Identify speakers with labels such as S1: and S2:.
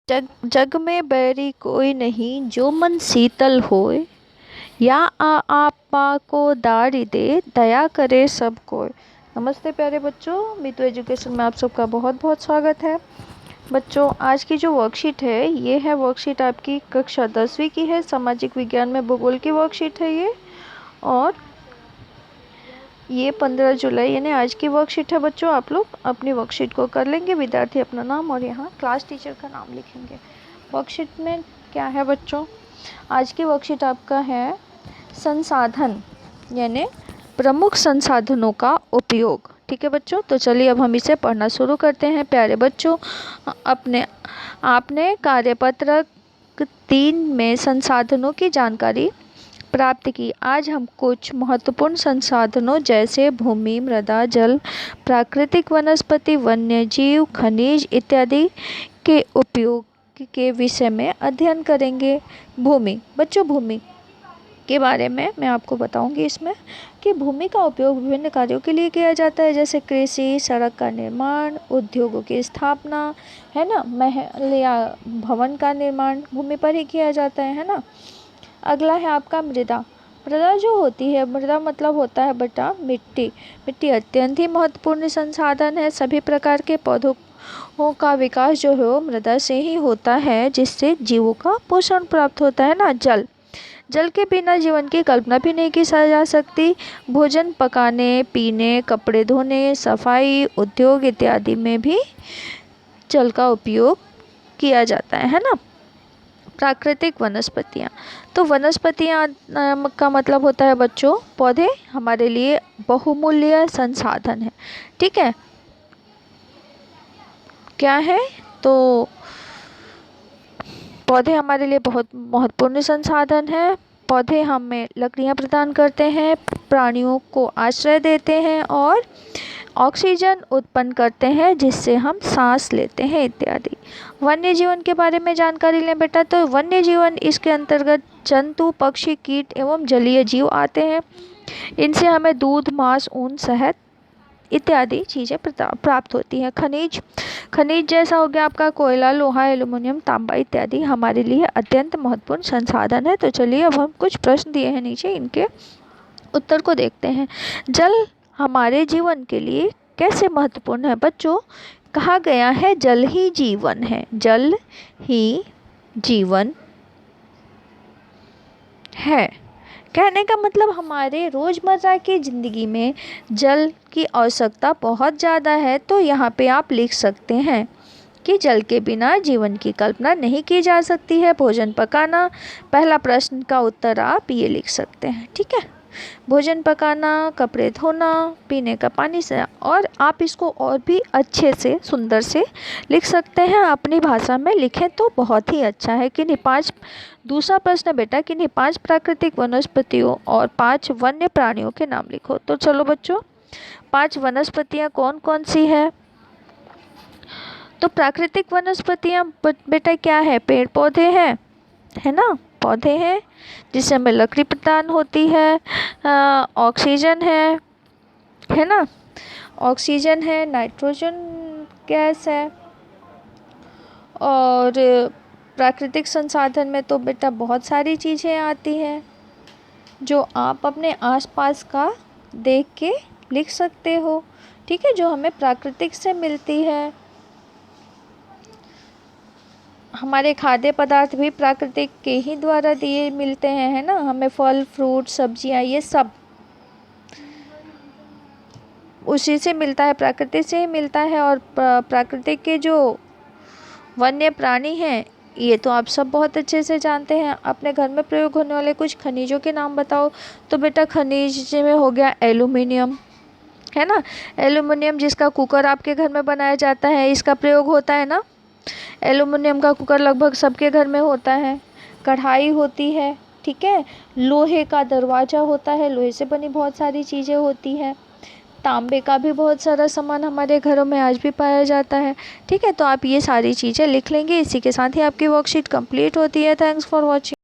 S1: जग जग में बैरी कोई नहीं, जो मन शीतल होए। या आपा को दारी दे, दया करे सब कोय। नमस्ते प्यारे बच्चों, मीतू एजुकेशन में आप सबका बहुत बहुत स्वागत है। बच्चों, आज की जो वर्कशीट है ये है वर्कशीट आपकी कक्षा 10वीं की है। सामाजिक विज्ञान में भूगोल की वर्कशीट है ये, और ये 15 जुलाई यानी आज की वर्कशीट है। बच्चों, आप लोग अपनी वर्कशीट को कर लेंगे। विद्यार्थी अपना नाम और यहाँ क्लास टीचर का नाम लिखेंगे। वर्कशीट में क्या है बच्चों, आज की वर्कशीट आपका है संसाधन यानी प्रमुख संसाधनों का उपयोग। ठीक है बच्चों, तो चलिए अब हम इसे पढ़ना शुरू करते हैं। प्यारे बच्चों, आपने कार्यपत्रक 3 में संसाधनों की जानकारी प्राप्त की। आज हम कुछ महत्वपूर्ण संसाधनों जैसे भूमि, मृदा, जल, प्राकृतिक वनस्पति, वन्य जीव, खनिज इत्यादि के उपयोग के विषय में अध्ययन करेंगे। भूमि, बच्चों भूमि के बारे में मैं आपको बताऊंगी इसमें कि भूमि का उपयोग विभिन्न कार्यों के लिए किया जाता है, जैसे कृषि, सड़क का निर्माण, उद्योगों की स्थापना, है ना, महल या भवन का निर्माण भूमि पर ही किया जाता है ना। अगला है आपका मृदा। मृदा जो होती है, मृदा मतलब होता है बेटा मिट्टी। मिट्टी अत्यंत ही महत्वपूर्ण संसाधन है। सभी प्रकार के पौधों का विकास जो है वो मृदा से ही होता है, जिससे जीवों का पोषण प्राप्त होता है ना। जल, जल के बिना जीवन की कल्पना भी नहीं की जा सकती। भोजन पकाने, पीने, कपड़े धोने, सफाई, उद्योग इत्यादि में भी जल का उपयोग किया जाता है ना। प्राकृतिक वनस्पतियाँ, तो वनस्पतियाँ का मतलब होता है बच्चों पौधे हमारे लिए बहुमूल्य संसाधन है। ठीक है, क्या है तो पौधे हमारे लिए बहुत महत्वपूर्ण संसाधन है। पौधे हमें लकड़ियाँ प्रदान करते हैं, प्राणियों को आश्रय देते हैं और ऑक्सीजन उत्पन्न करते हैं, जिससे हम सांस लेते हैं इत्यादि। वन्य जीवन के बारे में जानकारी लें बेटा, तो वन्य जीवन इसके अंतर्गत जंतु, पक्षी, कीट एवं जलीय जीव आते हैं। इनसे हमें दूध, मांस, ऊन, शहद इत्यादि चीज़ें प्राप्त होती हैं। खनिज, खनिज जैसा हो गया आपका कोयला, लोहा, एल्युमिनियम, तांबा इत्यादि हमारे लिए अत्यंत महत्वपूर्ण संसाधन है। तो चलिए अब हम कुछ प्रश्न दिए हैं नीचे, इनके उत्तर को देखते हैं। जल हमारे जीवन के लिए कैसे महत्वपूर्ण है बच्चों? कहा गया है जल ही जीवन है, जल ही जीवन है। कहने का मतलब हमारे रोज़मर्रा की ज़िंदगी में जल की आवश्यकता बहुत ज़्यादा है। तो यहाँ पे आप लिख सकते हैं कि जल के बिना जीवन की कल्पना नहीं की जा सकती है। भोजन पकाना, पहला प्रश्न का उत्तर आप ये लिख सकते हैं। ठीक है, भोजन पकाना, कपड़े धोना, पीने का पानी से, और आप इसको और भी अच्छे से सुंदर से लिख सकते हैं। अपनी भाषा में लिखें तो बहुत ही अच्छा है। किन्हीं 5, दूसरा प्रश्न बेटा, किन्हीं 5 प्राकृतिक वनस्पतियों और 5 वन्य प्राणियों के नाम लिखो। तो चलो बच्चों, 5 वनस्पतियाँ कौन कौन सी है? तो प्राकृतिक वनस्पतियाँ बेटा क्या है? पेड़ पौधे हैं, है ना, पौधे हैं जिससे हमें लकड़ी प्रदान होती है। ऑक्सीजन है ना, ऑक्सीजन है, नाइट्रोजन गैस है। और प्राकृतिक संसाधन में तो बेटा बहुत सारी चीज़ें आती हैं जो आप अपने आसपास का देख के लिख सकते हो। ठीक है, जो हमें प्राकृतिक से मिलती है। हमारे खाद्य पदार्थ भी प्राकृतिक के ही द्वारा दिए मिलते हैं, है ना। हमें फल, फ्रूट, सब्जियां, ये सब उसी से मिलता है, प्रकृति से ही मिलता है। और प्राकृतिक के जो वन्य प्राणी हैं ये तो आप सब बहुत अच्छे से जानते हैं। अपने घर में प्रयोग होने वाले कुछ खनिजों के नाम बताओ। तो बेटा खनिज में हो गया एल्युमिनियम, है ना। एल्युमिनियम जिसका कुकर आपके घर में बनाया जाता है, इसका प्रयोग होता है ना। एल्युमिनियम का कुकर लगभग सबके घर में होता है। कढ़ाई होती है, ठीक है। लोहे का दरवाज़ा होता है, लोहे से बनी बहुत सारी चीज़ें होती हैं। तांबे का भी बहुत सारा सामान हमारे घरों में आज भी पाया जाता है। ठीक है, तो आप ये सारी चीज़ें लिख लेंगे। इसी के साथ ही आपकी वर्कशीट कंप्लीट होती है। Thanks for watching.